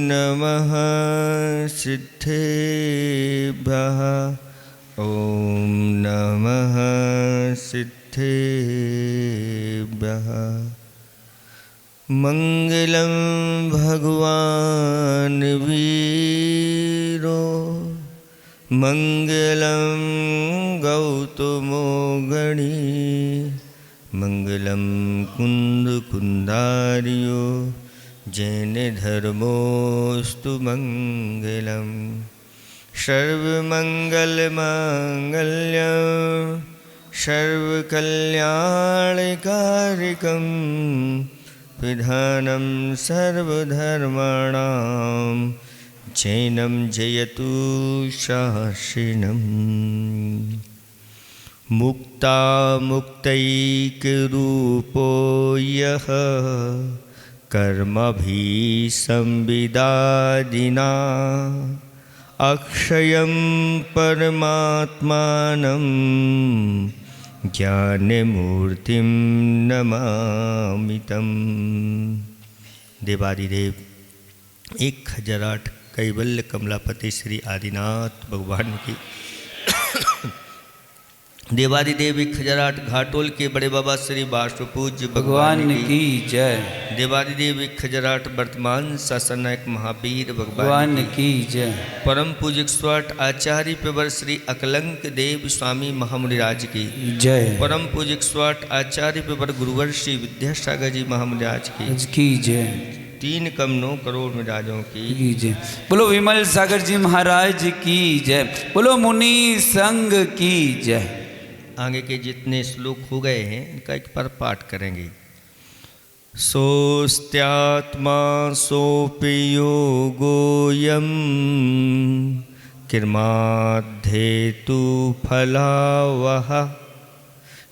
नमः सिद्धेभ्यः। ॐ नमः सिद्धेभ्यः। मङ्गलं भगवान् वीरो मङ्गलं गौतमो गणी मङ्गलं कुन्दकुन्दार्यो जैनधर्मोऽस्तु मङ्गलम्। सर्वमङ्गलमाङ्गल्यं सर्वकल्याणकारिकं विधानं सर्वधर्माणां जैनं जयतु शासनम्। मुक्तामुक्तैकरूपो यः कर्मभिः संविदादिना अक्षयं परमात्मानं ज्ञानमूर्तिं नमामितं। देवादिदेव 1008 कैवल्य कमलापति श्री आदिनाथ भगवान की देवादिदेव 1008 घाटोल के बड़े बाबा श्री बाष्पूज्य भगवान की जय। देवादिदेव 1008 वर्तमान शासनायक महावीर भगवान की जय। परम पूज्य 108 आचार्य पेवर श्री अकलंक देव स्वामी महामुनिराज की जय। परम पूज्य 108 आचार्य पेवर गुरुवर श्री विद्यासागर जी महामुनिराज की जय। 3 कम 9 करोड़ मिराजों की जय। बोलो विमल सागर जी महाराज की जय। बोलो मुनि संघ की जय। आगे के जितने श्लोक हो गए हैं इनका एक पर पाठ करेंगे। सोस्त्यात्मा सोपि योगोऽयं किर्माद्धेतु फलावह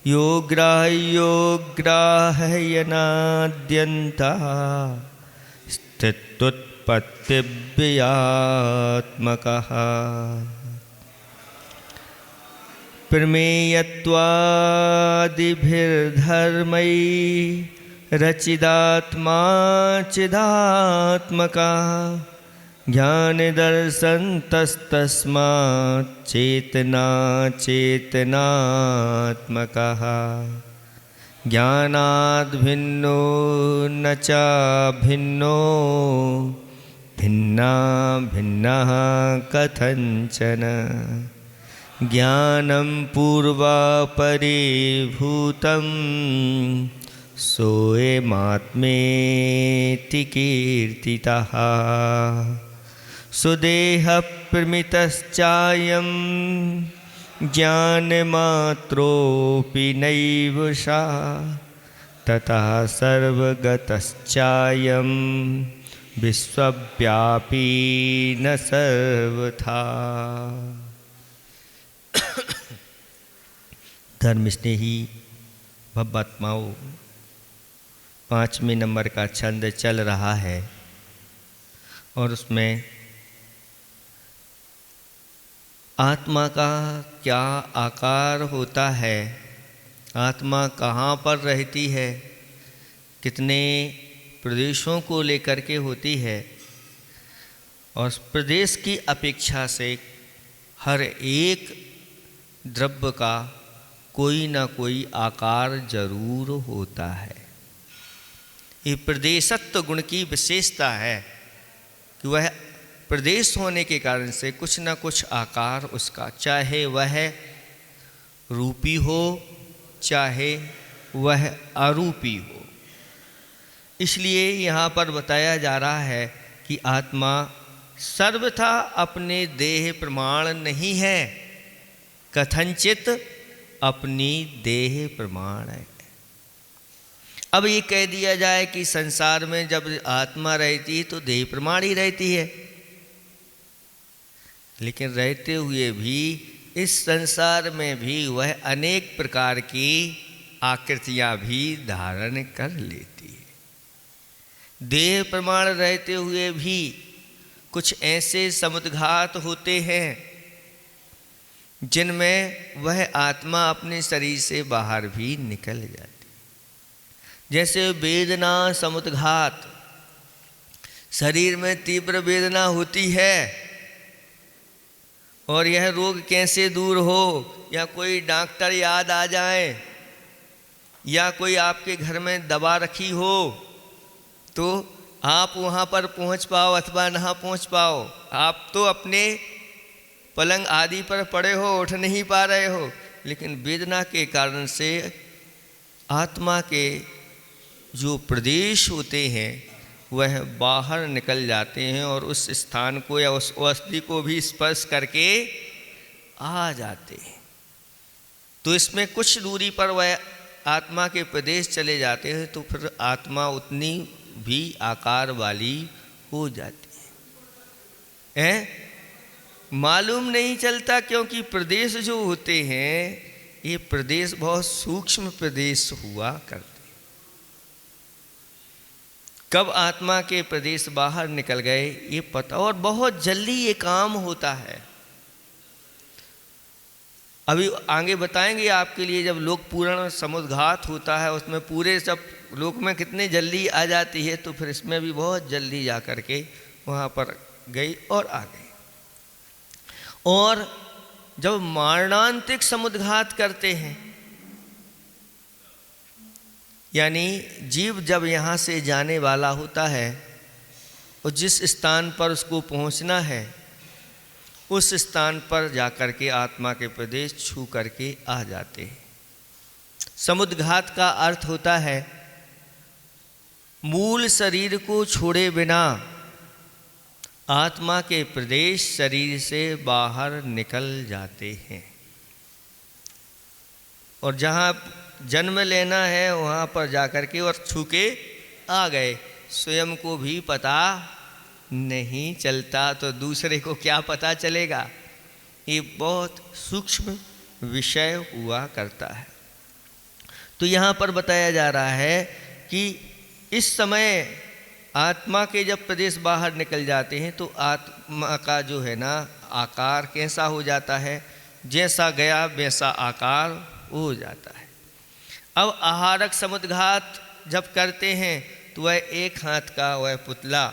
योग्राह्योग्राह्यनाद्यन्तः स्थित्युत्पत्तिव्ययात्मकः प्रमेयत्वादिभिर्धर्मैः रचिदात्मा चिदात्मका ज्ञानदर्शनतस्तस्मात् चेतना चेतनात्मकः ज्ञानाद्भिन्नो न चाभिन्नो भिन्ना भिन्नः कथंचन ज्ञानं पूर्वापरिभूतं सोऽयमात्मेति कीर्तितः सुदेहप्रमितश्चायं ज्ञानमात्रोऽपि नैव सा ततः सर्वगतश्चायं विश्वव्यापी न सर्वथा। धर्म स्नेही भव्यात्माओं 5वें नंबर का छंद चल रहा है और उसमें आत्मा का क्या आकार होता है, आत्मा कहाँ पर रहती है, कितने प्रदेशों को लेकर के होती है और प्रदेश की अपेक्षा से हर एक द्रव्य का कोई ना कोई आकार जरूर होता है। ये प्रदेशत्व गुण की विशेषता है कि वह प्रदेश होने के कारण से कुछ ना कुछ आकार उसका, चाहे वह रूपी हो चाहे वह अरूपी हो। इसलिए यहाँ पर बताया जा रहा है कि आत्मा सर्वथा अपने देह प्रमाण नहीं है, कथनचित अपनी देह प्रमाण है। अब ये कह दिया जाए कि संसार में जब आत्मा रहती है तो देह प्रमाण ही रहती है, लेकिन रहते हुए भी इस संसार में भी वह अनेक प्रकार की आकृतियां भी धारण कर लेती है। देह प्रमाण रहते हुए भी कुछ ऐसे समुद्घात होते हैं जिनमें वह आत्मा अपने शरीर से बाहर भी निकल जाती। जैसे वेदना समुद्घात, शरीर में तीव्र वेदना होती है और यह रोग कैसे दूर हो, या कोई डॉक्टर याद आ जाए, या कोई आपके घर में दवा रखी हो तो आप वहाँ पर पहुँच पाओ अथवा ना पहुँच पाओ। आप तो अपने पलंग आदि पर पड़े हो, उठ नहीं पा रहे हो, लेकिन वेदना के कारण से आत्मा के जो प्रदेश होते हैं वह बाहर निकल जाते हैं और उस स्थान को या उस अस्थि को भी स्पर्श करके आ जाते हैं। तो इसमें कुछ दूरी पर वह आत्मा के प्रदेश चले जाते हैं तो फिर आत्मा उतनी भी आकार वाली हो जाती है। मालूम नहीं चलता, क्योंकि प्रदेश जो होते हैं ये प्रदेश बहुत सूक्ष्म प्रदेश हुआ करते। कब आत्मा के प्रदेश बाहर निकल गए ये पता, और बहुत जल्दी ये काम होता है। अभी आगे बताएंगे आपके लिए, जब लोक पूर्ण समुद्घात होता है उसमें पूरे सब लोक में कितने जल्दी आ जाती है, तो फिर इसमें भी बहुत जल्दी जा कर के वहाँ पर गई और आ गई। और जब मरणांतिक समुद्घात करते हैं, यानी जीव जब यहाँ से जाने वाला होता है और जिस स्थान पर उसको पहुँचना है उस स्थान पर जाकर के आत्मा के प्रदेश छू करके आ जाते हैं। समुद्घात का अर्थ होता है मूल शरीर को छोड़े बिना आत्मा के प्रदेश शरीर से बाहर निकल जाते हैं, और जहाँ जन्म लेना है वहाँ पर जाकर के और छू के आ गए। स्वयं को भी पता नहीं चलता तो दूसरे को क्या पता चलेगा। ये बहुत सूक्ष्म विषय हुआ करता है। तो यहाँ पर बताया जा रहा है कि इस समय आत्मा के जब प्रदेश बाहर निकल जाते हैं तो आत्मा का जो है ना आकार कैसा हो जाता है, जैसा गया वैसा आकार हो जाता है। अब आहारक समुद्घात जब करते हैं तो वह एक हाथ का वह पुतला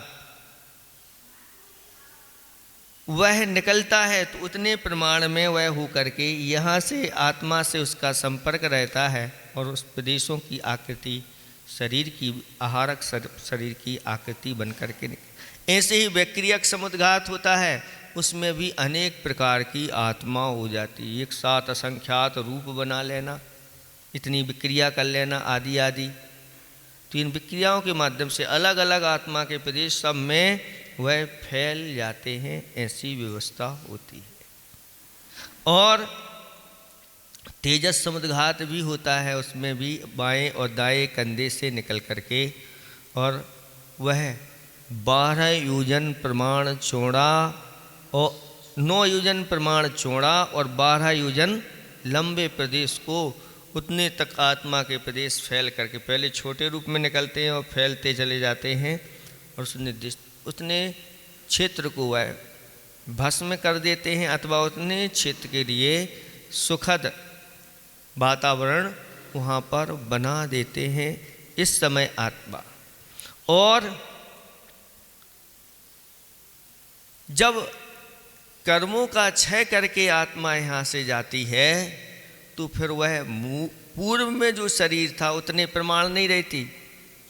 वह निकलता है, तो उतने प्रमाण में वह हो करके यहाँ से आत्मा से उसका संपर्क रहता है और उस प्रदेशों की आकृति शरीर की आहारक शरीर की आकृति बन करके निकल। ऐसे ही वैक्रियक समुद्घात होता है, उसमें भी अनेक प्रकार की आत्मा हो जाती है। एक साथ असंख्यात रूप बना लेना, इतनी विक्रिया कर लेना आदि आदि। तो इन विक्रियाओं के माध्यम से अलग अलग आत्मा के प्रदेश सब में वह फैल जाते हैं, ऐसी व्यवस्था होती है। और तेजस समुद्घात भी होता है, उसमें भी बाएं और दाएं कंधे से निकल करके, और वह 12 योजन प्रमाण चौड़ा और 9 योजन प्रमाण चौड़ा और 12 योजन लंबे प्रदेश को उतने तक आत्मा के प्रदेश फैल करके पहले छोटे रूप में निकलते हैं और फैलते चले जाते हैं, और उतने क्षेत्र को वह भस्म कर देते हैं अथवा उतने क्षेत्र के लिए सुखद वातावरण वहाँ पर बना देते हैं इस समय आत्मा। और जब कर्मों का क्षय करके आत्मा यहाँ से जाती है तो फिर वह पूर्व में जो शरीर था उतने प्रमाण नहीं रहती,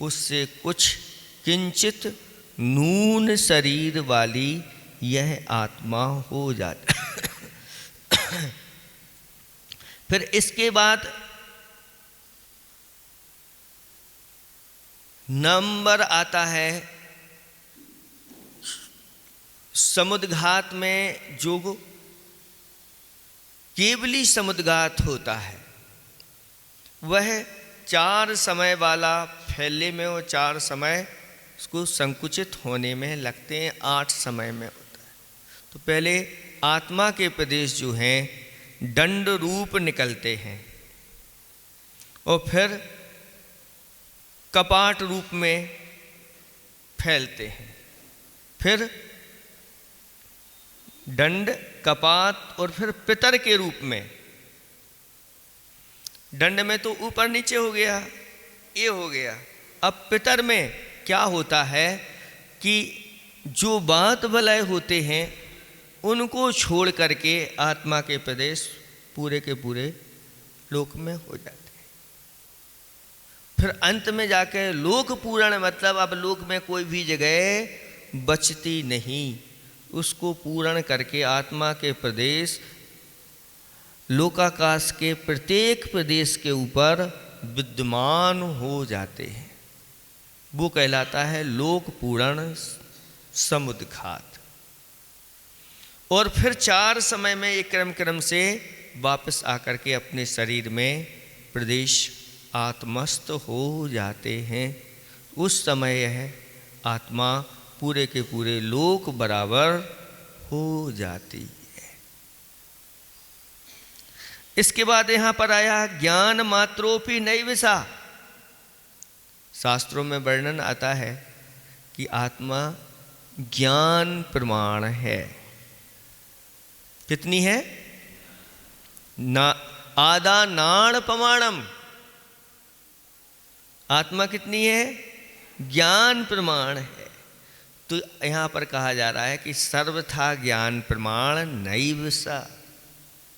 उससे कुछ किंचित नून शरीर वाली यह आत्मा हो जाती। फिर इसके बाद नंबर आता है समुद्घात में जो केवली समुद्घात होता है, वह 4 समय वाला फैलने में और 4 समय उसको संकुचित होने में लगते हैं, 8 समय में होता है। तो पहले आत्मा के प्रदेश जो हैं दंड रूप निकलते हैं और फिर कपाट रूप में फैलते हैं, फिर दंड कपात और फिर पितर के रूप में। दंड में तो ऊपर नीचे हो गया, ये हो गया। अब पितर में क्या होता है कि जो बात बलय होते हैं उनको छोड़ करके आत्मा के प्रदेश पूरे के पूरे लोक में हो जाते हैं। फिर अंत में जाके लोक पूर्ण, मतलब अब लोक में कोई भी जगह बचती नहीं, उसको पूर्ण करके आत्मा के प्रदेश लोकाकाश के प्रत्येक प्रदेश के ऊपर विद्यमान हो जाते हैं। वो कहलाता है लोक पूर्ण समुद्घात। और फिर 4 समय में एक क्रम से वापस आकर के अपने शरीर में प्रदेश आत्मस्थ हो जाते हैं। उस समय यह आत्मा पूरे के पूरे लोक बराबर हो जाती है। इसके बाद यहाँ पर आया ज्ञान मात्रोपि नैवसा। शास्त्रों में वर्णन आता है कि आत्मा ज्ञान प्रमाण है। कितनी है? ना आदा नाण प्रमाणम। आत्मा कितनी है? ज्ञान प्रमाण है। तो यहाँ पर कहा जा रहा है कि सर्वथा ज्ञान प्रमाण नैव सा।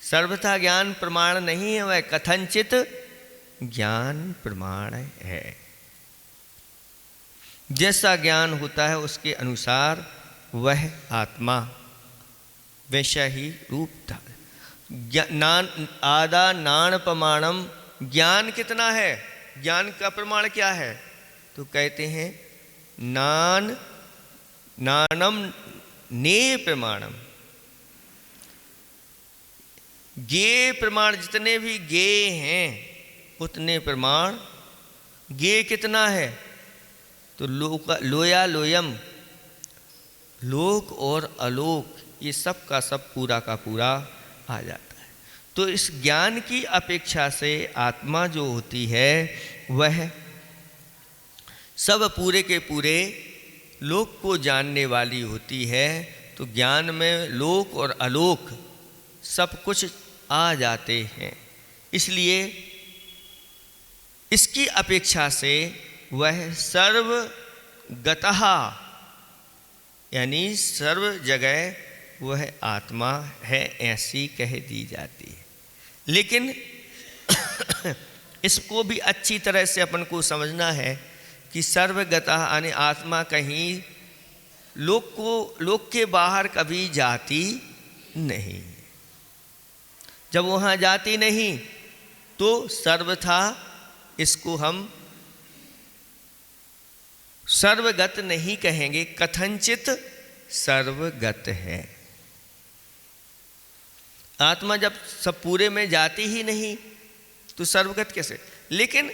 सर्वथा ज्ञान प्रमाण नहीं है, वह कथनचित ज्ञान प्रमाण है। जैसा ज्ञान होता है उसके अनुसार वह आत्मा वैसा ही रूप था। आदा नाण प्रमाणम। ज्ञान कितना है? ज्ञान का प्रमाण क्या है? तो कहते हैं नानम ने प्रमाणम। गे प्रमाण, जितने भी गे हैं उतने प्रमाण। गे कितना है? तो लोया लोयम, लोक और अलोक, ये सब का सब पूरा का पूरा आ जाता है। तो इस ज्ञान की अपेक्षा से आत्मा जो होती है वह सब पूरे के पूरे लोक को जानने वाली होती है। तो ज्ञान में लोक और अलोक सब कुछ आ जाते हैं। इसलिए इसकी अपेक्षा से वह सर्वगतः, यानी सर्व जगह वह आत्मा है, ऐसी कह दी जाती है। लेकिन इसको भी अच्छी तरह से अपन को समझना है कि सर्वगतः यानी आत्मा कहीं लोक के बाहर कभी जाती नहीं। जब वहाँ जाती नहीं तो सर्वथा इसको हम सर्वगत नहीं कहेंगे, कथनचित सर्वगत है। आत्मा जब सब पूरे में जाती ही नहीं तो सर्वगत कैसे? लेकिन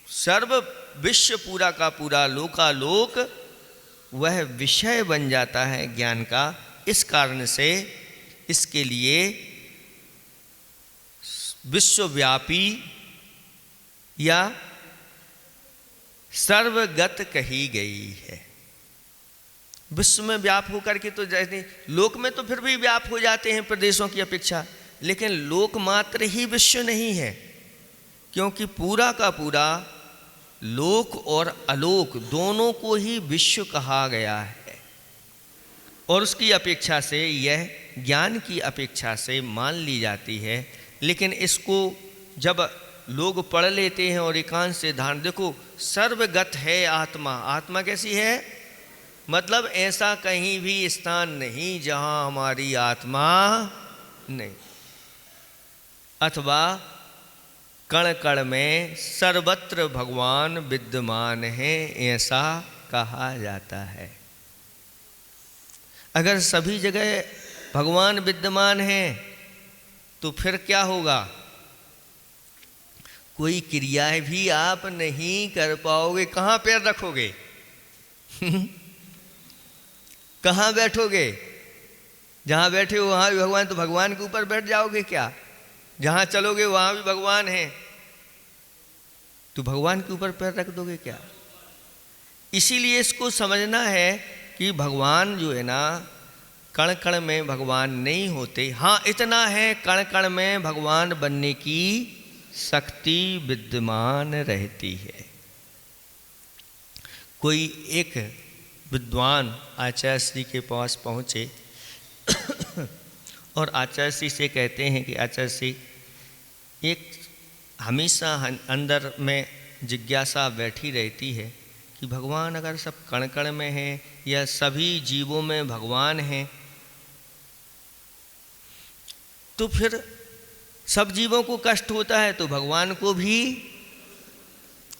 सर्व विश्व पूरा का पूरा लोकालोक वह विषय बन जाता है ज्ञान का। इस कारण से इसके लिए विश्वव्यापी या सर्वगत कही गई है। विश्व में व्याप होकर के तो जैसे लोक में तो फिर भी व्याप हो जाते हैं प्रदेशों की अपेक्षा, लेकिन लोक मात्र ही विश्व नहीं है, क्योंकि पूरा का पूरा लोक और अलोक दोनों को ही विश्व कहा गया है। और उसकी अपेक्षा से यह ज्ञान की अपेक्षा से मान ली जाती है। लेकिन इसको जब लोग पढ़ लेते हैं और एकांत से ध्यान, देखो सर्वगत है आत्मा। आत्मा कैसी है? मतलब ऐसा कहीं भी स्थान नहीं जहां हमारी आत्मा नहीं, अथवा कण कण में सर्वत्र भगवान विद्यमान है, ऐसा कहा जाता है। अगर सभी जगह भगवान विद्यमान है तो फिर क्या होगा? कोई क्रियाएं भी आप नहीं कर पाओगे। कहाँ पैर रखोगे? कहाँ बैठोगे? जहाँ बैठे हो वहाँ भी भगवान, तो भगवान के ऊपर बैठ जाओगे क्या? जहाँ चलोगे वहाँ भी भगवान है, तो भगवान के ऊपर पैर रख दोगे क्या? इसीलिए इसको समझना है कि भगवान जो है ना, कण कण में भगवान नहीं होते। हाँ, इतना है कण कण में भगवान बनने की शक्ति विद्यमान रहती है। कोई एक विद्वान आचार्य श्री के पास पहुँचे और आचार्य श्री से कहते हैं कि आचार्य श्री, एक हमेशा अंदर में जिज्ञासा बैठी रहती है कि भगवान अगर सब कण कण में हैं या सभी जीवों में भगवान हैं, तो फिर सब जीवों को कष्ट होता है तो भगवान को भी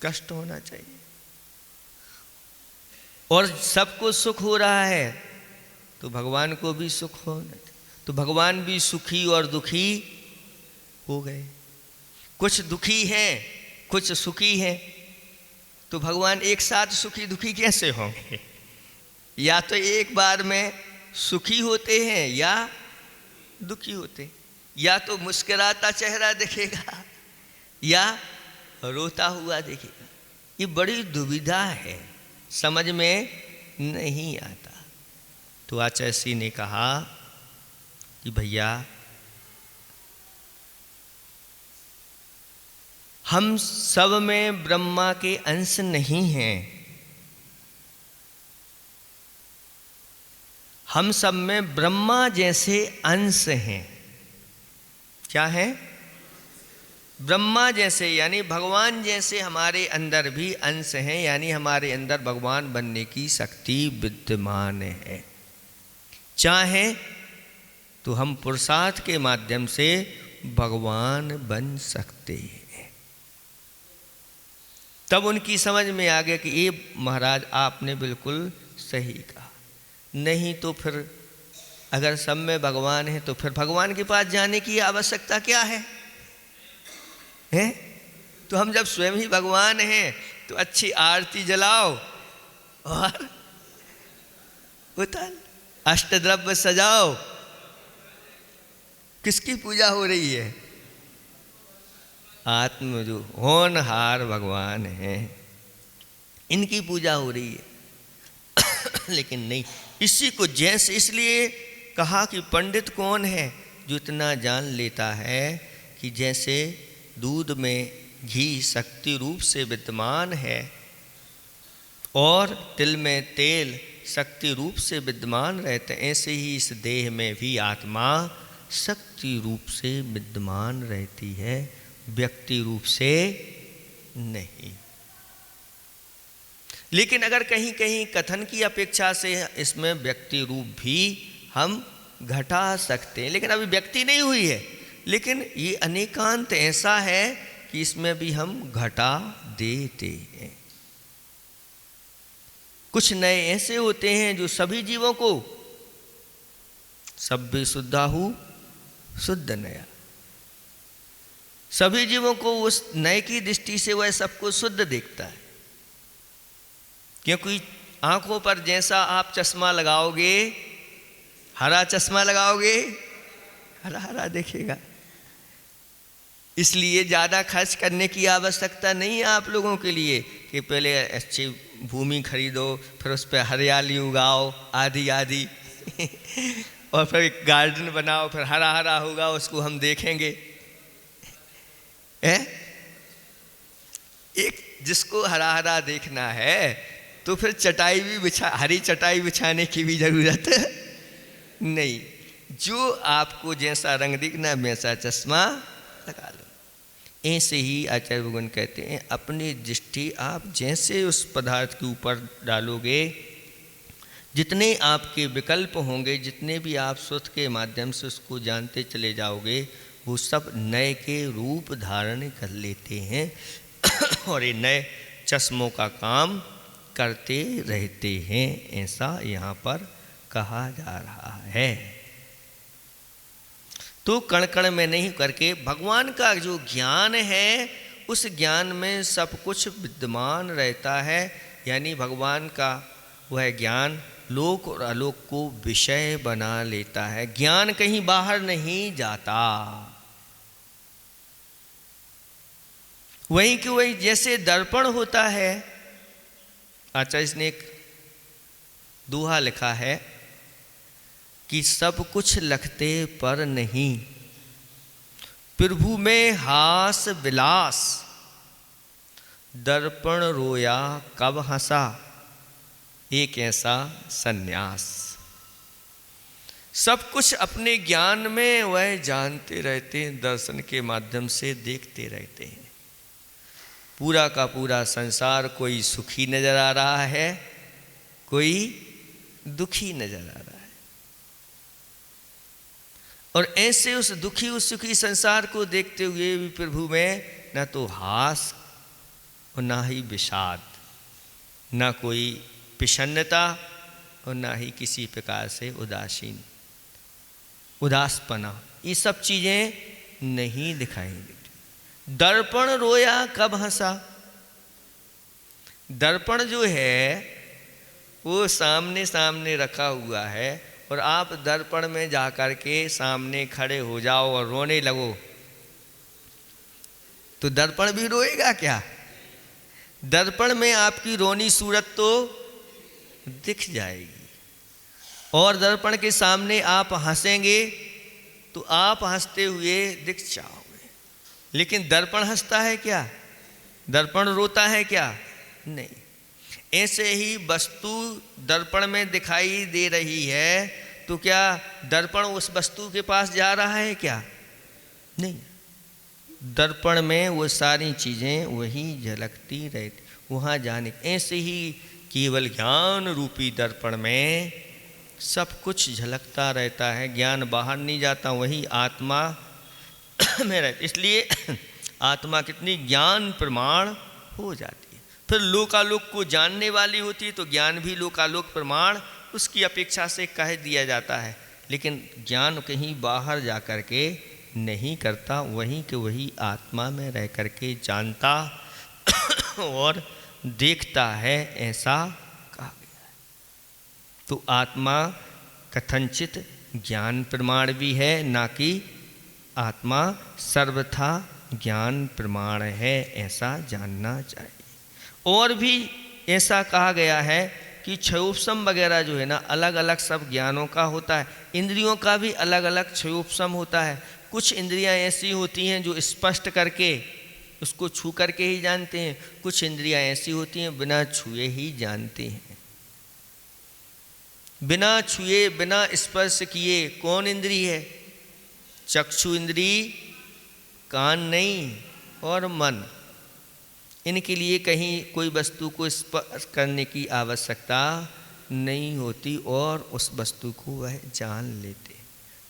कष्ट होना चाहिए, और सबको सुख हो रहा है तो भगवान को भी सुख होना चाहिए। तो भगवान भी सुखी और दुखी हो गए, कुछ दुखी हैं कुछ सुखी हैं, तो भगवान एक साथ सुखी दुखी कैसे होंगे? या तो एक बार में सुखी होते हैं या दुखी होते हैं, या तो मुस्कुराता चेहरा दिखेगा या रोता हुआ दिखेगा। ये बड़ी दुविधा है, समझ में नहीं आता। तो आचार्य श्री ने कहा कि भैया, हम सब में ब्रह्मा के अंश नहीं हैं, हम सब में ब्रह्मा जैसे अंश हैं। क्या है? ब्रह्मा जैसे, यानी भगवान जैसे हमारे अंदर भी अंश हैं, यानी हमारे अंदर भगवान बनने की शक्ति विद्यमान है। चाहे तो हम पुरुषार्थ के माध्यम से भगवान बन सकते हैं। तब उनकी समझ में आ गया कि ये महाराज आपने बिल्कुल सही कहा, नहीं तो फिर अगर सब में भगवान है तो फिर भगवान के पास जाने की आवश्यकता क्या है? हैं? तो हम जब स्वयं ही भगवान हैं तो अच्छी आरती जलाओ और उतार अष्टद्रव्य सजाओ। किसकी पूजा हो रही है? आत्म जो होनहार भगवान हैं, इनकी पूजा हो रही है। लेकिन नहीं, इसी को जैसे, इसलिए कहा कि पंडित कौन है? जो इतना जान लेता है कि जैसे दूध में घी शक्ति रूप से विद्यमान है और तिल में तेल शक्ति रूप से विद्यमान रहते हैं, ऐसे ही इस देह में भी आत्मा शक्ति रूप से विद्यमान रहती है, व्यक्ति रूप से नहीं। लेकिन अगर कहीं कहीं कथन की अपेक्षा से इसमें व्यक्ति रूप भी हम घटा सकते हैं, लेकिन अभी व्यक्ति नहीं हुई है, लेकिन ये अनेकांत ऐसा है कि इसमें भी हम घटा देते हैं। कुछ नए ऐसे होते हैं जो सभी जीवों को, सभ्य शुद्धाहु शुद्ध नया, सभी जीवों को उस नए की दृष्टि से वह सबको शुद्ध देखता है। क्योंकि आंखों पर जैसा आप चश्मा लगाओगे, हरा चश्मा लगाओगे, हरा हरा देखेगा। इसलिए ज़्यादा खर्च करने की आवश्यकता नहीं है आप लोगों के लिए कि पहले अच्छी भूमि खरीदो, फिर उस पर हरियाली उगाओ आदि आदि और फिर एक गार्डन बनाओ, फिर हरा हरा होगा, उसको हम देखेंगे। एक जिसको हरा हरा देखना है तो फिर चटाई भी बिछा, हरी चटाई बिछाने की भी ज़रूरत नहीं। जो आपको जैसा रंग दिखना वैसा चश्मा लगा लो। ऐसे ही आचार्य भगवान कहते हैं, अपनी दृष्टि आप जैसे उस पदार्थ के ऊपर डालोगे, जितने आपके विकल्प होंगे, जितने भी आप सुख के माध्यम से उसको जानते चले जाओगे, वो सब नए के रूप धारण कर लेते हैं और ये नए चश्मों का काम करते रहते हैं, ऐसा यहाँ पर कहा जा रहा है। तो कण कण में नहीं करके भगवान का जो ज्ञान है, उस ज्ञान में सब कुछ विद्यमान रहता है, यानी भगवान का वह ज्ञान लोक और अलोक को विषय बना लेता है। ज्ञान कहीं बाहर नहीं जाता, वहीं कि वही जैसे दर्पण होता है। आचार्य ने एक दोहा लिखा है कि सब कुछ लखते पर नहीं, प्रभु में हास विलास, दर्पण रोया कब हंसा, एक ऐसा सन्यास। सब कुछ अपने ज्ञान में वह जानते रहते हैं, दर्शन के माध्यम से देखते रहते हैं। पूरा का पूरा संसार कोई सुखी नजर आ रहा है, कोई दुखी नजर आ रहा है। और ऐसे उस दुखी उस सुखी संसार को देखते हुए भी प्रभु में न तो हास और ना ही विषाद, ना कोई प्रसन्नता और ना ही किसी प्रकार से उदासपना, ये सब चीज़ें नहीं दिखाई देती। दर्पण रोया कब हंसा। दर्पण जो है वो सामने सामने रखा हुआ है, और आप दर्पण में जाकर के सामने खड़े हो जाओ और रोने लगो तो दर्पण भी रोएगा क्या? दर्पण में आपकी रोनी सूरत तो दिख जाएगी, और दर्पण के सामने आप हंसेंगे तो आप हंसते हुए दिख जाओगे। लेकिन दर्पण हंसता है क्या? दर्पण रोता है क्या? नहीं। ऐसे ही वस्तु दर्पण में दिखाई दे रही है, तो क्या दर्पण उस वस्तु के पास जा रहा है क्या? नहीं। दर्पण में वो सारी चीज़ें वही झलकती रहती, वहाँ जाने। ऐसे ही केवल ज्ञान रूपी दर्पण में सब कुछ झलकता रहता है, ज्ञान बाहर नहीं जाता, वही आत्मा में रहता। इसलिए आत्मा कितनी ज्ञान प्रमाण हो जाती है। फिर लोकालोक को जानने वाली होती है, तो ज्ञान भी लोकालोक प्रमाण उसकी अपेक्षा से कह दिया जाता है। लेकिन ज्ञान कहीं बाहर जा कर के नहीं करता, वहीं के वही आत्मा में रह कर के जानता और देखता है, ऐसा कहा गया है। तो आत्मा कथनचित ज्ञान प्रमाण भी है, ना कि आत्मा सर्वथा ज्ञान प्रमाण है, ऐसा जानना चाहिए। और भी ऐसा कहा गया है कि क्षयोपशम वगैरह जो है ना, अलग अलग सब ज्ञानों का होता है। इंद्रियों का भी अलग अलग क्षयोपशम होता है। कुछ इंद्रियां ऐसी होती हैं जो स्पष्ट करके उसको छू करके ही जानते हैं, कुछ इंद्रियां ऐसी होती हैं बिना छुए ही जानते हैं। बिना छुए बिना स्पर्श किए कौन इंद्रिय है? चक्षु इंद्रिय, कान नहीं, और मन। इनके लिए कहीं कोई वस्तु को स्पर्श करने की आवश्यकता नहीं होती और उस वस्तु को वह जान लेते।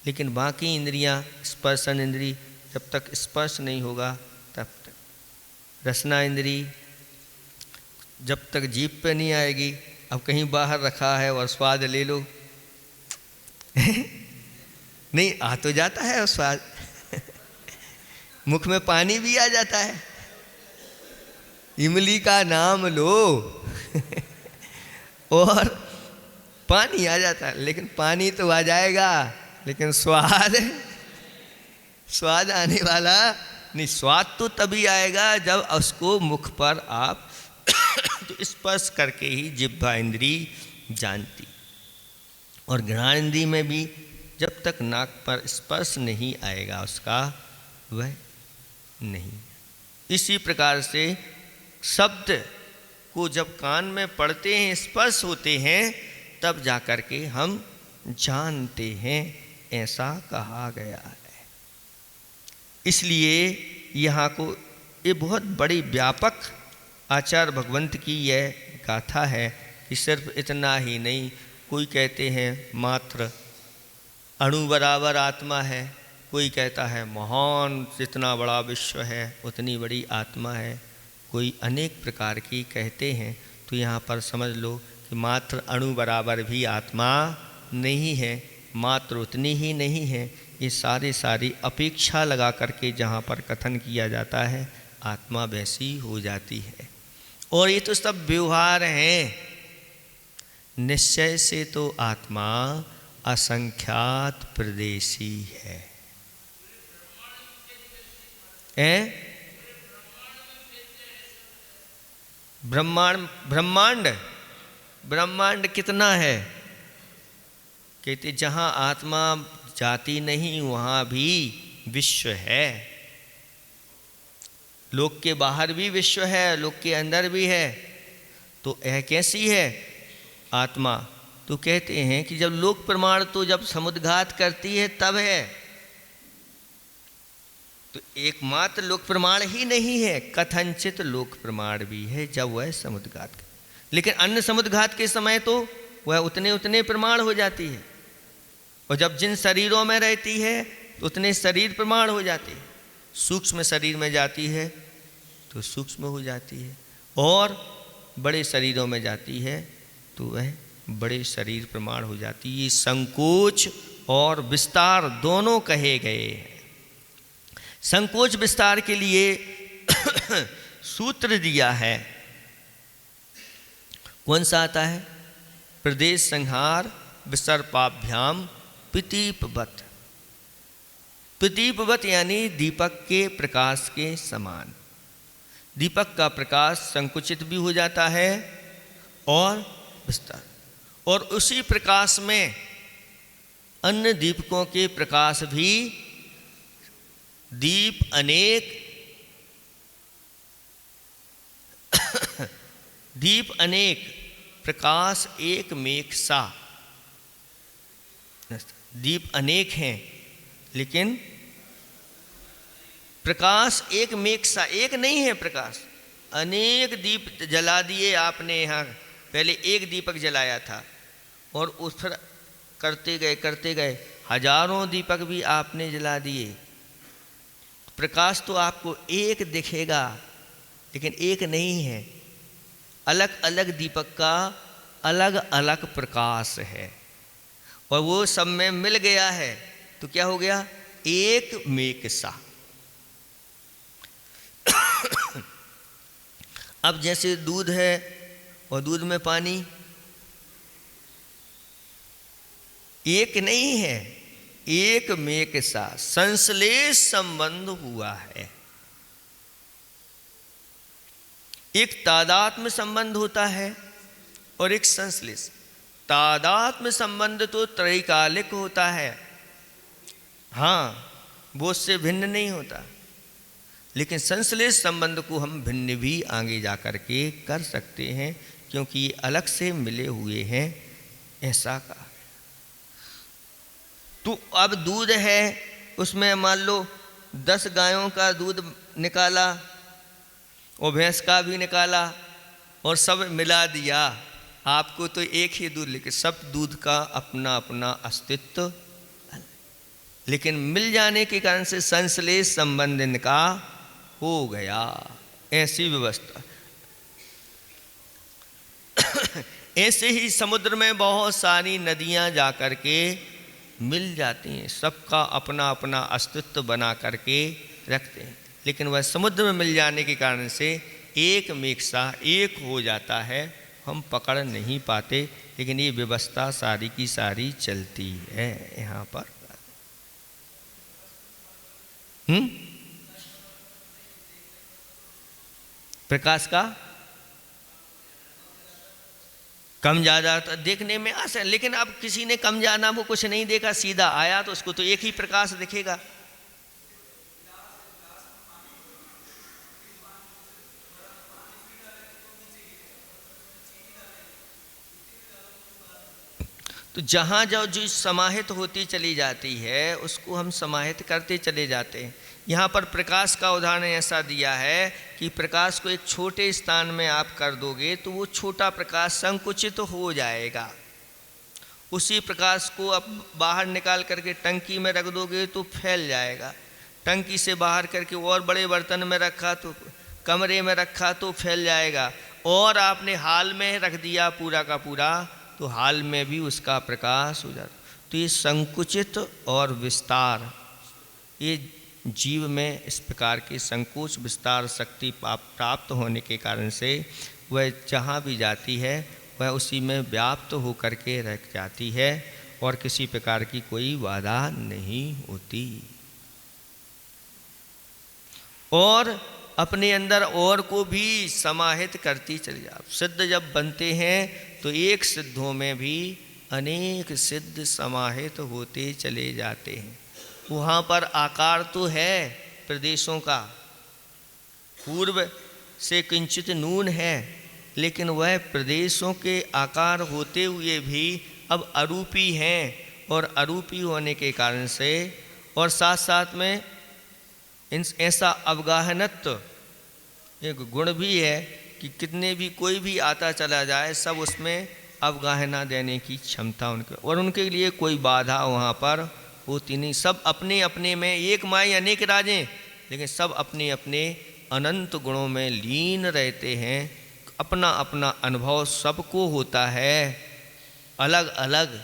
लेकिन बाकी इंद्रियां, स्पर्शन इंद्रिय, जब तक स्पर्श नहीं होगा तब तक, रसना इंद्रिय जब तक जीभ पे नहीं आएगी, अब कहीं बाहर रखा है और स्वाद ले लो नहीं, आ तो जाता है और स्वाद मुख में पानी भी आ जाता है। इमली का नाम लो और पानी आ जाता है, लेकिन पानी तो आ जाएगा, लेकिन स्वाद आने वाला नहीं। स्वाद तो तभी आएगा जब उसको मुख पर आप तो स्पर्श करके ही जिह्वा इंद्री जानती। और घ्राण इंद्री में भी जब तक नाक पर स्पर्श नहीं आएगा उसका, वह नहीं। इसी प्रकार से शब्द को जब कान में पढ़ते हैं, स्पर्श होते हैं, तब जाकर के हम जानते हैं, ऐसा कहा गया है। इसलिए यहाँ को ये बहुत बड़ी व्यापक आचार्य भगवंत की यह गाथा है कि सिर्फ इतना ही नहीं। कोई कहते हैं मात्र अणु बराबर आत्मा है, कोई कहता है महान जितना बड़ा विश्व है उतनी बड़ी आत्मा है, कोई अनेक प्रकार की कहते हैं। तो यहाँ पर समझ लो कि मात्र अणु बराबर भी आत्मा नहीं है, मात्र उतनी ही नहीं है। ये सारी अपेक्षा लगा करके जहाँ पर कथन किया जाता है, आत्मा वैसी हो जाती है। और ये तो सब व्यवहार हैं। निश्चय से तो आत्मा असंख्यात प्रदेशी है। ब्रह्मांड कितना है? कहते जहाँ आत्मा जाती नहीं वहाँ भी विश्व है। लोक के बाहर भी विश्व है, लोक के अंदर भी है। तो यह कैसी है आत्मा, तो कहते हैं कि जब लोक प्रमाण तो जब समुद्घात करती है तब है, तो एकमात्र लोक प्रमाण ही नहीं है, कथनचित लोक प्रमाण भी है जब वह समुद्घात कर, लेकिन अन्य समुद्घात के समय तो वह उतने उतने प्रमाण हो जाती है, और जब जिन शरीरों में रहती है तो उतने शरीर प्रमाण हो जाते हैं। सूक्ष्म शरीर में जाती है तो सूक्ष्म हो जाती है, और बड़े शरीरों में जाती है तो वह बड़े शरीर प्रमाण हो जाती है। ये संकोच और विस्तार दोनों कहे गए हैं। संकोच विस्तार के लिए सूत्र दिया है, कौन सा आता है? प्रदेश संहार विसर्पाभ्याम प्रतीपवत। प्रतीपवत यानी दीपक के प्रकाश के समान। दीपक का प्रकाश संकुचित भी हो जाता है और विस्तार, और उसी प्रकाश में अन्य दीपकों के प्रकाश भी, दीप अनेक दीप अनेक प्रकाश एक मेघ सा। दीप अनेक हैं लेकिन प्रकाश एक मेघ सा, एक नहीं है प्रकाश। अनेक दीप जला दिए आपने यहाँ, पहले एक दीपक जलाया था और उस पर करते गए हजारों दीपक भी आपने जला दिए। प्रकाश तो आपको एक दिखेगा लेकिन एक नहीं है, अलग अलग दीपक का अलग अलग प्रकाश है, और वो सब में मिल गया है तो क्या हो गया? एक मेघ सा। अब जैसे दूध है और दूध में पानी, एक नहीं है, एक मेघ सा संश्लेष संबंध हुआ है। एक तादात्म्य संबंध होता है और एक संश्लेष। तादात्म्य संबंध तो त्रैकालिक होता है, हाँ, वो उससे भिन्न नहीं होता, लेकिन संश्लेष संबंध को हम भिन्न भी आगे जा कर के कर सकते हैं, क्योंकि ये अलग से मिले हुए हैं, ऐसा कहा। तो अब दूध है, उसमें मान लो 10 गायों का दूध निकाला और भैंस का भी निकाला और सब मिला दिया, आपको तो एक ही दूध, लेकिन सब दूध का अपना अपना अस्तित्व, लेकिन मिल जाने के कारण से संश्लेष संबंध इनका हो गया। ऐसी व्यवस्था। ऐसे ही समुद्र में बहुत सारी नदियां जाकर के मिल जाती हैं, सबका अपना अपना अस्तित्व बना करके रखते हैं, लेकिन वह समुद्र में मिल जाने के कारण से एक मेघ सा एक हो जाता है, हम पकड़ नहीं पाते, लेकिन ये व्यवस्था सारी की सारी चलती है यहाँ पर। प्रकाश का कम ज़्यादा तो देखने में आसान, लेकिन अब किसी ने कम ज़्यादा वो कुछ नहीं देखा, सीधा आया तो उसको तो एक ही प्रकाश दिखेगा। तो जहाँ जो समाहित होती चली जाती है उसको हम समाहित करते चले जाते हैं। यहाँ पर प्रकाश का उदाहरण ऐसा दिया है कि प्रकाश को एक छोटे स्थान में आप कर दोगे तो वो छोटा प्रकाश संकुचित हो जाएगा। उसी प्रकाश को आप बाहर निकाल करके टंकी में रख दोगे तो फैल जाएगा। टंकी से बाहर करके और बड़े बर्तन में रखा तो, कमरे में रखा तो फैल जाएगा, और आपने हाल में रख दिया पूरा का पूरा तो हाल में भी उसका प्रकाश हो जाता। तो ये संकुचित और विस्तार, ये जीव में इस प्रकार की संकोच विस्तार शक्ति प्राप्त होने के कारण से वह जहाँ भी जाती है वह उसी में व्याप्त होकर के रह जाती है और किसी प्रकार की कोई बाधा नहीं होती, और अपने अंदर और को भी समाहित करती चली जाती। सिद्ध जब बनते हैं तो एक सिद्धों में भी अनेक सिद्ध समाहित होते चले जाते हैं। वहाँ पर आकार तो है प्रदेशों का, पूर्व से किंचित नून है, लेकिन वह प्रदेशों के आकार होते हुए भी अब अरूपी हैं, और अरूपी होने के कारण से और साथ साथ में ऐसा अवगाहनत्व एक गुण भी है कि कितने भी कोई भी आता चला जाए सब उसमें अवगाहना देने की क्षमता उनके, और उनके लिए कोई बाधा वहाँ पर होती नहीं। सब अपने अपने में, एक माई अनेक राजें, लेकिन सब अपने अपने अनंत गुणों में लीन रहते हैं। अपना अपना अनुभव सबको होता है, अलग अलग।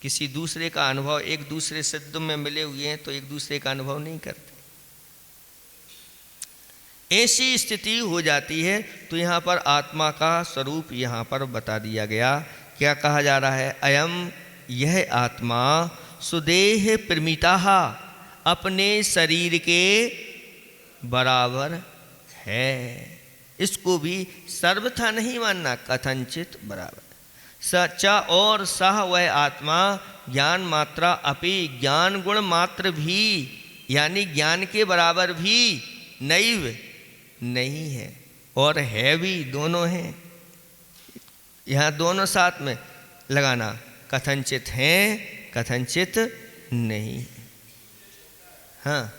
किसी दूसरे का अनुभव, एक दूसरे सिद्ध में मिले हुए हैं तो एक दूसरे का अनुभव नहीं करते। ऐसी स्थिति हो जाती है। तो यहाँ पर आत्मा का स्वरूप यहाँ पर बता दिया गया। क्या कहा जा रहा है? अयम, यह आत्मा सुदेह प्रमिता, अपने शरीर के बराबर है। इसको भी सर्वथा नहीं मानना, कथनचित बराबर। सच्चा और सह वह आत्मा ज्ञान मात्रा अपि, ज्ञान गुण मात्र भी, यानी ज्ञान के बराबर भी नैव नहीं है, और है भी, दोनों हैं। यहाँ दोनों साथ में लगाना, कथनचित हैं, कथनचित नहीं। हाँ,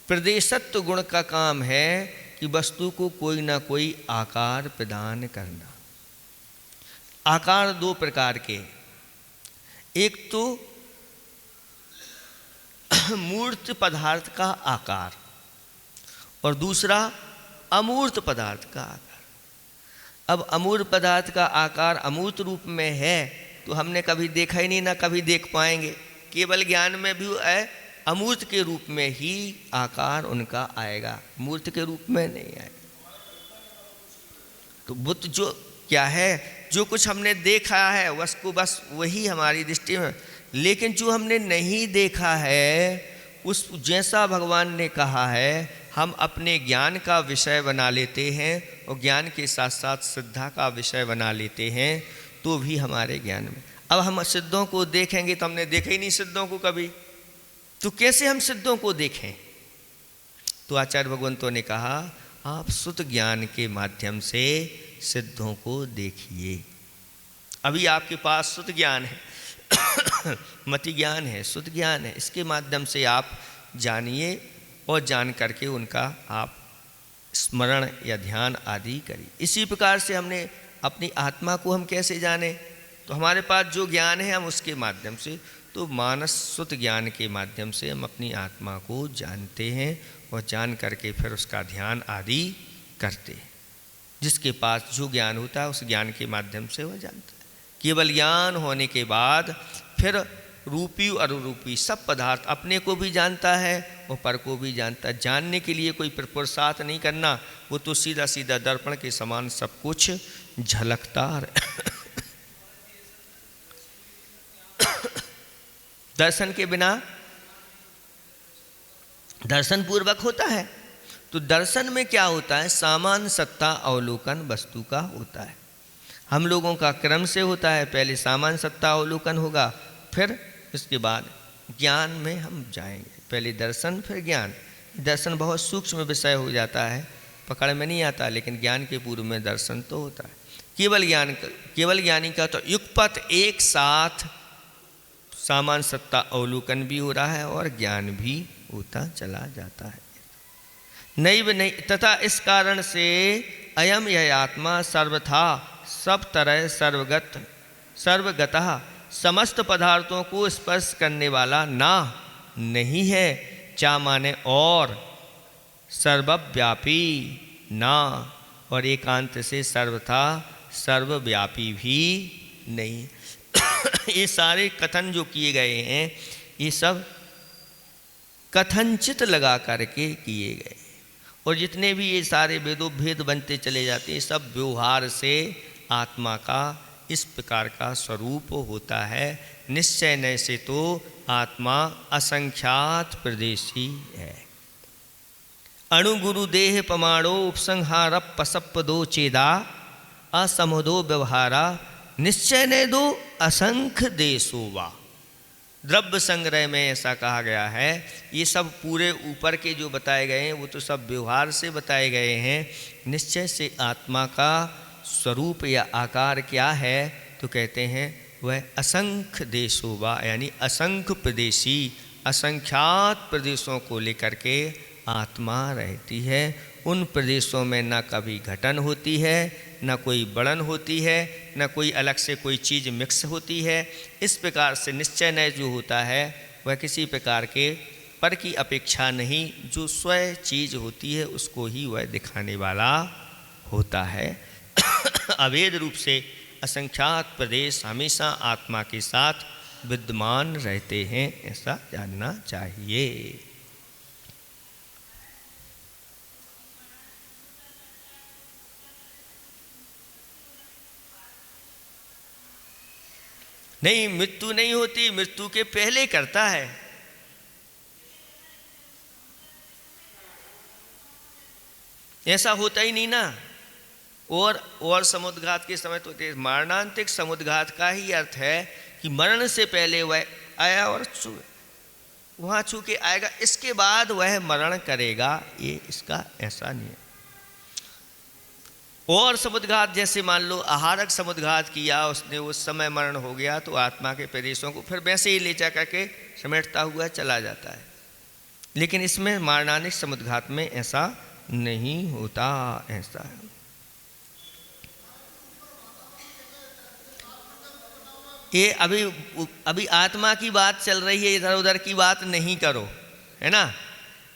प्रदेशत्व गुण का काम है कि वस्तु को कोई ना कोई आकार प्रदान करना। आकार दो प्रकार के, एक तो मूर्त पदार्थ का आकार और दूसरा अमूर्त पदार्थ का आकार। अब अमूर्त पदार्थ का आकार अमूर्त रूप में है तो हमने कभी देखा ही नहीं, ना कभी देख पाएंगे। केवल ज्ञान में भी अमूर्त के रूप में ही आकार उनका आएगा, मूर्त के रूप में नहीं आएगा। तो बुद्ध जो क्या है, जो कुछ हमने देखा है उसको बस वही हमारी दृष्टि में, लेकिन जो हमने नहीं देखा है उस जैसा भगवान ने कहा है हम अपने ज्ञान का विषय बना लेते हैं, और ज्ञान के साथ साथ श्रद्धा का विषय बना लेते हैं, तो भी हमारे ज्ञान में। अब हम सिद्धों को देखेंगे तो हमने देखा ही नहीं सिद्धों को कभी, तो कैसे हम सिद्धों को देखें? तो आचार्य भगवंतों ने कहा आप शुद्ध ज्ञान के माध्यम से सिद्धों को देखिए। अभी आपके पास शुद्ध ज्ञान है, मति ज्ञान है, शुद्ध ज्ञान है, इसके माध्यम से आप जानिए और जान करके उनका आप स्मरण या ध्यान आदि करिए। इसी प्रकार से हमने अपनी आत्मा को हम कैसे जाने? तो हमारे पास जो ज्ञान है हम उसके माध्यम से, तो मानस शुद्ध ज्ञान के माध्यम से हम अपनी आत्मा को जानते हैं और जान करके फिर उसका ध्यान आदि करते हैं। जिसके पास जो ज्ञान होता है उस ज्ञान के माध्यम से वह जानता है। केवल ज्ञान होने के बाद फिर रूपी और अरूपी सब पदार्थ अपने को भी जानता है और पर को भी जानता है। जानने के लिए कोई पुरुषार्थ नहीं करना, वो तो सीधा सीधा दर्पण के समान सब कुछ झलकता दर्शन के बिना दर्शन पूर्वक होता है। तो दर्शन में क्या होता है? सामान्य सत्ता अवलोकन वस्तु का होता है। हम लोगों का क्रम से होता है, पहले सामान्य सत्ता अवलोकन होगा, फिर इसके बाद ज्ञान में हम जाएंगे। पहले दर्शन फिर ज्ञान। दर्शन बहुत सूक्ष्म विषय हो जाता है, पकड़ में नहीं आता, लेकिन ज्ञान के पूर्व में दर्शन तो होता है। केवल ज्ञानी का तो युगपथ एक साथ सामान्य सत्ता अवलोकन भी हो रहा है और ज्ञान भी होता चला जाता है। नहीं तथा इस कारण से अयम यह आत्मा सर्वथा सब तरह सर्वगतः समस्त पदार्थों को स्पर्श करने वाला ना नहीं है, चा माने और, सर्वव्यापी ना, और एकांत से सर्वथा सर्वव्यापी भी नहीं। ये सारे कथन जो किए गए हैं ये सब कथनचित लगा करके किए गए, और जितने भी ये सारे वेदों भेद बनते चले जाते हैं सब व्यवहार से आत्मा का इस प्रकार का स्वरूप होता है। निश्चय न से तो आत्मा असंख्यात प्रदेशी है। अणु गुरु देह पमाणो उपसंहार पसप दो चेदा असमुदो व्यवहारा निश्चय ने दो असंख्य देशो वा। द्रव्य संग्रह में ऐसा कहा गया है। ये सब पूरे ऊपर के जो बताए गए हैं वो तो सब व्यवहार से बताए गए हैं। निश्चय से आत्मा का स्वरूप या आकार क्या है तो कहते हैं वह असंख्य देशो वा, यानी असंख्य प्रदेशी, असंख्यात प्रदेशों को लेकर के आत्मा रहती है। उन प्रदेशों में ना कभी घटन होती है, ना कोई बढ़न होती है, ना कोई अलग से कोई चीज़ मिक्स होती है। इस प्रकार से निश्चय न जो होता है वह किसी प्रकार के पर की अपेक्षा नहीं, जो स्वयं चीज़ होती है उसको ही वह दिखाने वाला होता है। अभेद रूप से असंख्यात प्रदेश हमेशा आत्मा के साथ विद्यमान रहते हैं, ऐसा जानना चाहिए। नहीं, मृत्यु नहीं होती, मृत्यु के पहले करता है। ऐसा होता ही नहीं ना। और समुद्घात के समय तो मरणांतिक समुद्घात का ही अर्थ है कि मरण से पहले वह आया और वहाँ छू के आएगा, इसके बाद वह मरण करेगा, ये इसका ऐसा नहीं है। और समुद्घात जैसे मान लो आहारक समुद्घात किया उसने, उस समय मरण हो गया तो आत्मा के प्रदेशों को फिर वैसे ही ले जा करके समेटता हुआ चला जाता है। लेकिन इसमें मरणानिक समुद्घात में ऐसा नहीं होता। ऐसा है ये अभी आत्मा की बात चल रही है, इधर उधर की बात नहीं करो, है ना।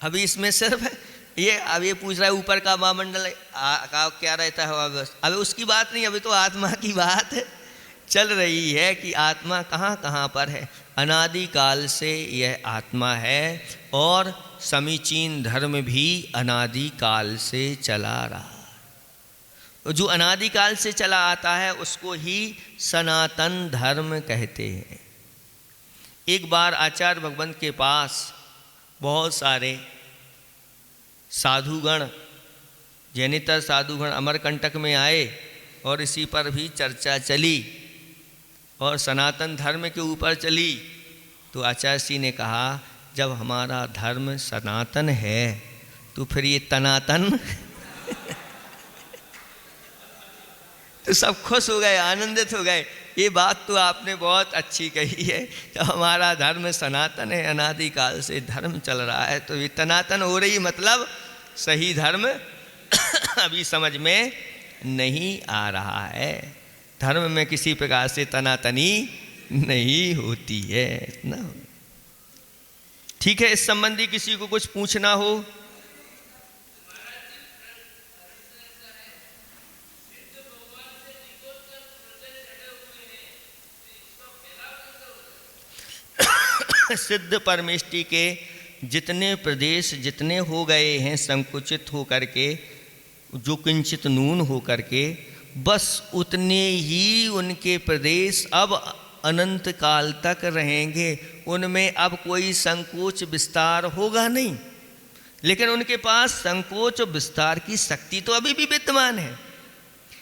अभी इसमें सिर्फ ये अब ये पूछ रहा है ऊपर का वायुमंडल का क्या रहता है, अभी उसकी बात नहीं, अभी तो आत्मा की बात चल रही है कि आत्मा कहाँ कहाँ पर है। अनादि काल से यह आत्मा है और समीचीन धर्म भी अनादि काल से चला रहा। जो अनादि काल से चला आता है उसको ही सनातन धर्म कहते हैं। एक बार आचार्य भगवंत के पास बहुत सारे साधुगण, जैनेतर साधुगण अमरकंटक में आए और इसी पर भी चर्चा चली और सनातन धर्म के ऊपर चली। तो आचार्य जी ने कहा जब हमारा धर्म सनातन है तो फिर ये तनातन तो सब खुश हो गए, आनंदित हो गए। ये बात तो आपने बहुत अच्छी कही है। जब हमारा धर्म सनातन है, अनादिकाल से धर्म चल रहा है, तो ये तनातन हो रही मतलब सही धर्म अभी समझ में नहीं आ रहा है। धर्म में किसी प्रकार से तनातनी नहीं होती है। इतना ठीक है। इस संबंधी किसी को कुछ पूछना हो? सिद्ध परमेष्टि के जितने प्रदेश जितने हो गए हैं संकुचित हो करके, जो किंचित नून हो करके, बस उतने ही उनके प्रदेश अब अनंत काल तक रहेंगे। उनमें अब कोई संकोच विस्तार होगा नहीं, लेकिन उनके पास संकोच विस्तार की शक्ति तो अभी भी विद्यमान है।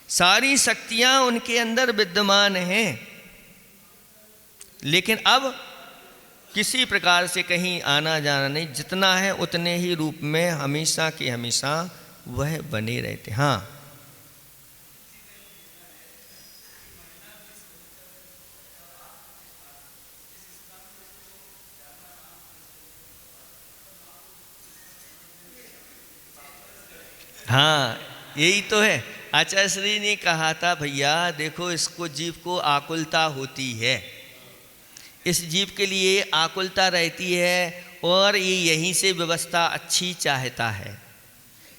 सारी शक्तियां उनके अंदर विद्यमान हैं, लेकिन अब किसी प्रकार से कहीं आना जाना नहीं। जितना है उतने ही रूप में हमेशा के हमेशा वह बने रहते। हाँ, हाँ, यही तो है। आचार्य श्री ने कहा था भैया देखो, इसको जीव को आकुलता होती है, इस जीव के लिए आकुलता रहती है और ये यहीं से व्यवस्था अच्छी चाहता है।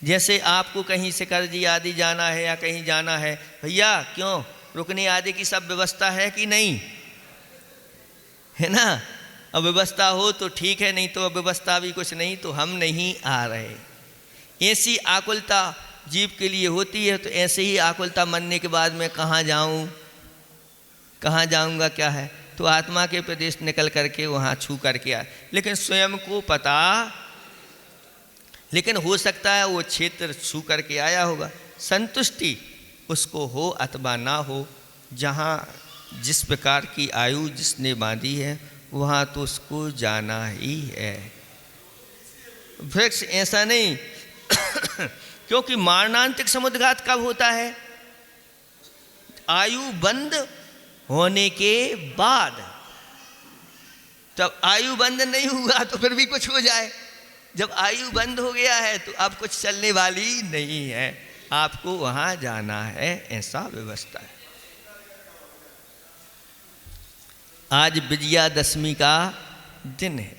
जैसे आपको कहीं से करजी आदि जाना है या कहीं जाना है, भैया क्यों रुकने आदि की सब व्यवस्था है कि नहीं है ना। अब व्यवस्था हो तो ठीक है, नहीं तो अब व्यवस्था भी कुछ नहीं तो हम नहीं आ रहे। ऐसी आकुलता जीव के लिए होती है। तो ऐसे ही आकुलता मरने के बाद मैं कहाँ जाऊँ, कहाँ जाऊँगा, क्या है, तो आत्मा के प्रदेश निकल करके वहाँ छू करके आ। लेकिन स्वयं को पता, लेकिन हो सकता है वो क्षेत्र छू करके आया होगा। संतुष्टि उसको हो अथवा ना हो, जहाँ जिस प्रकार की आयु जिसने बांधी है वहाँ तो उसको जाना ही है। वृक्ष ऐसा नहीं क्योंकि मरणांतिक समुद्रघात कब होता है? आयु बंद होने के बाद। तब आयु बंद नहीं हुआ तो फिर भी कुछ हो जाए। जब आयु बंद हो गया है तो अब कुछ चलने वाली नहीं है, आपको वहाँ जाना है, ऐसा व्यवस्था है। आज विजयादशमी का दिन है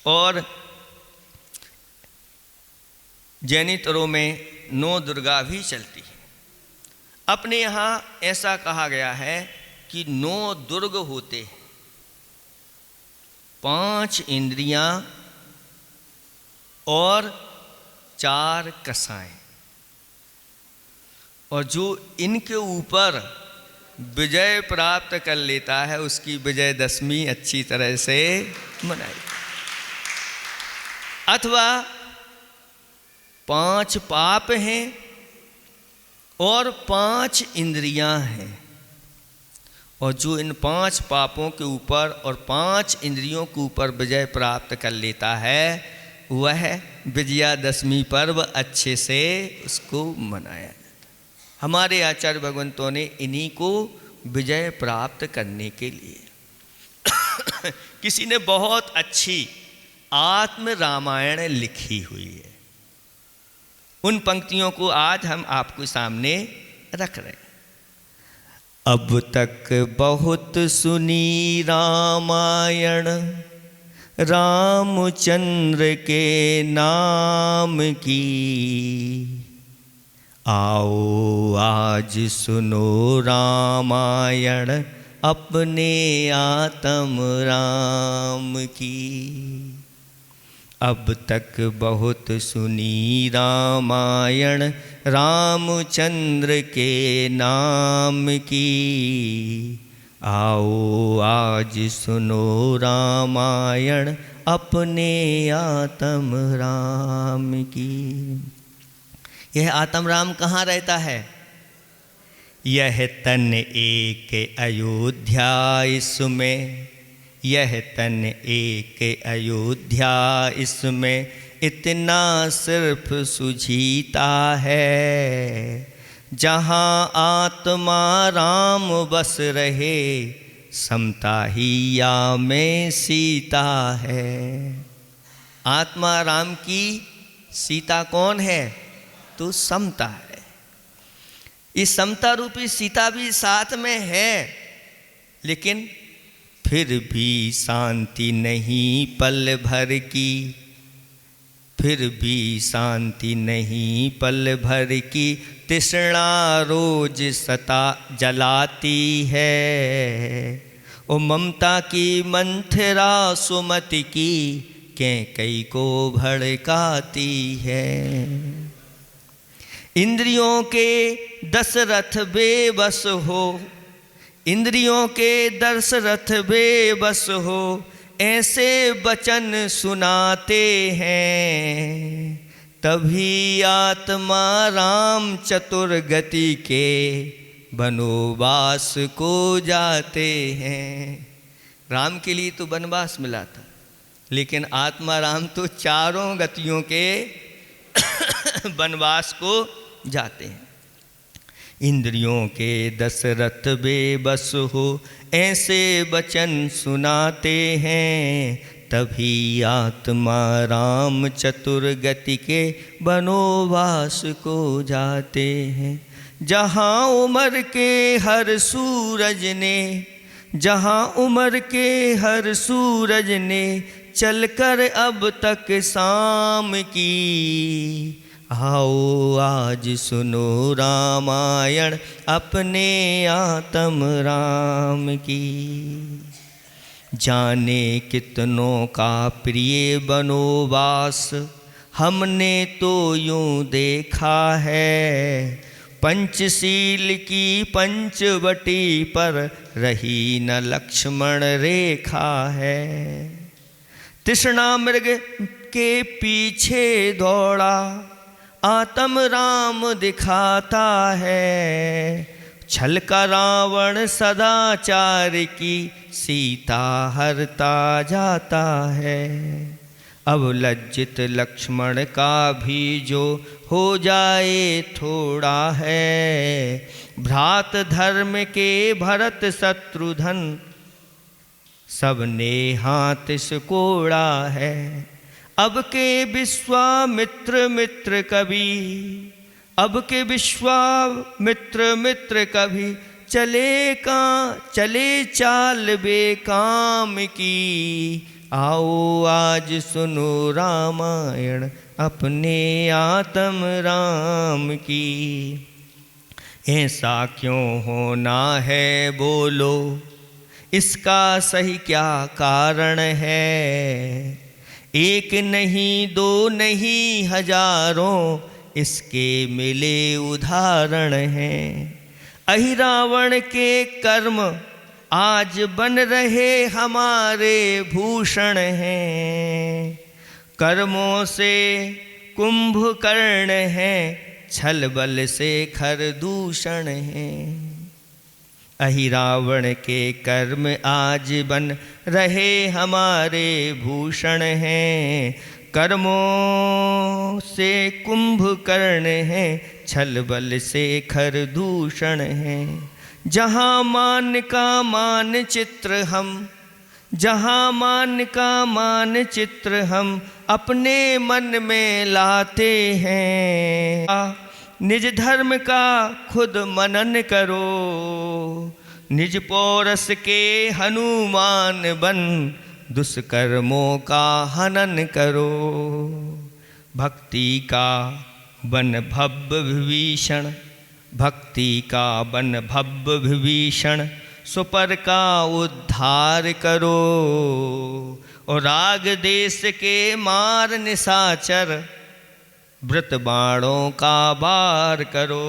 और जैनितरों में 9 दुर्गा भी चलती है। अपने यहाँ ऐसा कहा गया है कि 9 दुर्ग होते हैं, 5 इंद्रियां और 4 कसाएं, और जो इनके ऊपर विजय प्राप्त कर लेता है उसकी विजयदशमी अच्छी तरह से मनाई। अथवा 5 पाप हैं और 5 इंद्रियां हैं, और जो इन 5 पापों के ऊपर और 5 इंद्रियों के ऊपर विजय प्राप्त कर लेता है वह विजयादशमी पर्व अच्छे से उसको मनाया जाता है। हमारे आचार्य भगवंतों ने इन्हीं को विजय प्राप्त करने के लिए किसी ने बहुत अच्छी आत्म रामायण लिखी हुई है। उन पंक्तियों को आज हम आपके सामने रख रहे हैं। अब तक बहुत सुनी रामायण रामचंद्र के नाम की, आओ आज सुनो रामायण अपने आत्म राम की। अब तक बहुत सुनी रामायण रामचंद्र के नाम की, आओ आज सुनो रामायण अपने आत्म राम की। यह आत्म राम कहाँ रहता है? यह तन एक अयोध्या इसमें, यह तन एक अयोध्या इसमें, इतना सिर्फ सुझीता है, जहाँ आत्मा राम बस रहे समता ही या में सीता है। आत्मा राम की सीता कौन है? तो समता है। इस समता रूपी सीता भी साथ में है, लेकिन फिर भी शांति नहीं पल भर की, फिर भी शांति नहीं पल भर की, तृष्णा रोज सता जलाती है। ओ ममता की मंथरा सुमति की, कैकई को भड़काती है। इंद्रियों के दशरथ बेबस हो, इंद्रियों के दशरथ बेबस हो, ऐसे वचन सुनाते हैं, तभी आत्मा राम चतुर गति के वनवास को जाते हैं। राम के लिए तो वनवास मिला था, लेकिन आत्मा राम तो चारों गतियों के वनवास को जाते हैं। इंद्रियों के दशरथ बेबस हो, ऐसे वचन सुनाते हैं, तभी आत्मा राम चतुर गति के वनवास को जाते हैं। जहाँ उमर के हर सूरज ने, जहाँ उमर के हर सूरज ने चलकर अब तक शाम की, आओ आज सुनो रामायण अपने आत्म राम की। जाने कितनों का प्रिय वनवास हमने तो यूं देखा है, पंचशील की पंचवटी पर रही न लक्ष्मण रेखा है। तृष्णा मृग के पीछे दौड़ा, आत्म राम दिखाता है। छल का रावण सदाचार की सीता हरता जाता है। अब लज्जित लक्ष्मण का भी जो हो जाए थोड़ा है। भ्रात धर्म के भरत शत्रुघ्न सबने हाथ सिकोड़ा है। अब के विश्वामित्र मित्र कभी, अब के विश्वामित्र मित्र कभी चले चाल बेकाम की। आओ आज सुनो रामायण अपने आत्म राम की। ऐसा क्यों होना है बोलो, इसका सही क्या कारण है। एक नहीं दो नहीं हजारों इसके मिले उदाहरण हैं। अहिरावण के कर्म आज बन रहे हमारे भूषण हैं। कर्मों से कुंभकर्ण हैं, छल बल से खरदूषण हैं। अहिरावण के कर्म आज बन रहे हमारे भूषण हैं। कर्मों से कुंभकर्ण हैं, छल बल से खरदूषण हैं। जहाँ मान का मानचित्र हम, जहाँ मान का मानचित्र हम अपने मन में लाते हैं। निज धर्म का खुद मनन करो, निज पौरस के हनुमान बन दुष्कर्मों का हनन करो। भक्ति का बन भव्य विभीषण, भक्ति का बन भव्य विभीषण, सुपर का उद्धार करो। और राग देश के मार निशाचर, व्रत बाणों का वार करो।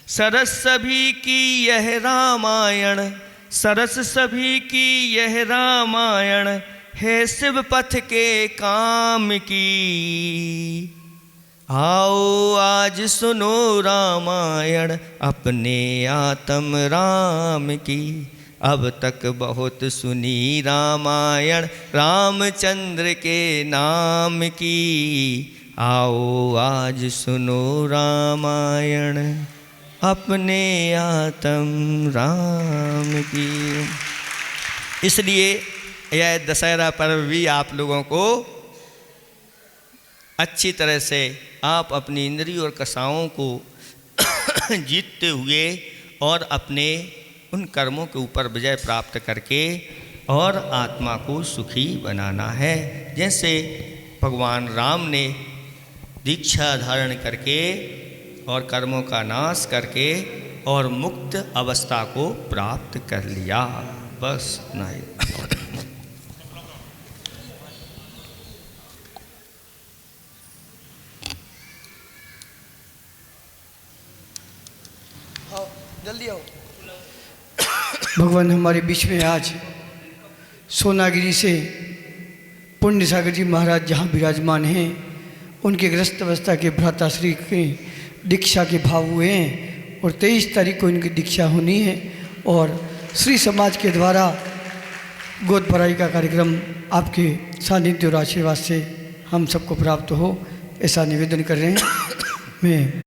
सरस सभी की यह रामायण, सरस सभी की यह रामायण है शिव पथ के काम की। आओ आज सुनो रामायण अपने आत्म राम की। अब तक बहुत सुनी रामायण रामचंद्र के नाम की। आओ आज सुनो रामायण अपने आत्म राम की। इसलिए यह दशहरा पर्व भी आप लोगों को अच्छी तरह से आप अपनी इंद्रिय और कसाओं को जीतते हुए और अपने उन कर्मों के ऊपर विजय प्राप्त करके और आत्मा को सुखी बनाना है। जैसे भगवान राम ने दीक्षा धारण करके और कर्मों का नाश करके और मुक्त अवस्था को प्राप्त कर लिया। बस नहीं। जल्दी आओ। भगवान हमारे बीच में आज सोनागिरी से पुण्य सागर जी महाराज जहाँ विराजमान हैं, उनके ग्रस्त अवस्था के भ्राताश्री के दीक्षा के भाव हुए हैं और 23 तारीख को इनकी दीक्षा होनी है। और श्री समाज के द्वारा गोद भराई का कार्यक्रम आपके सानिध्य और आशीर्वाद से हम सबको प्राप्त हो, ऐसा निवेदन कर रहे हैं। मैं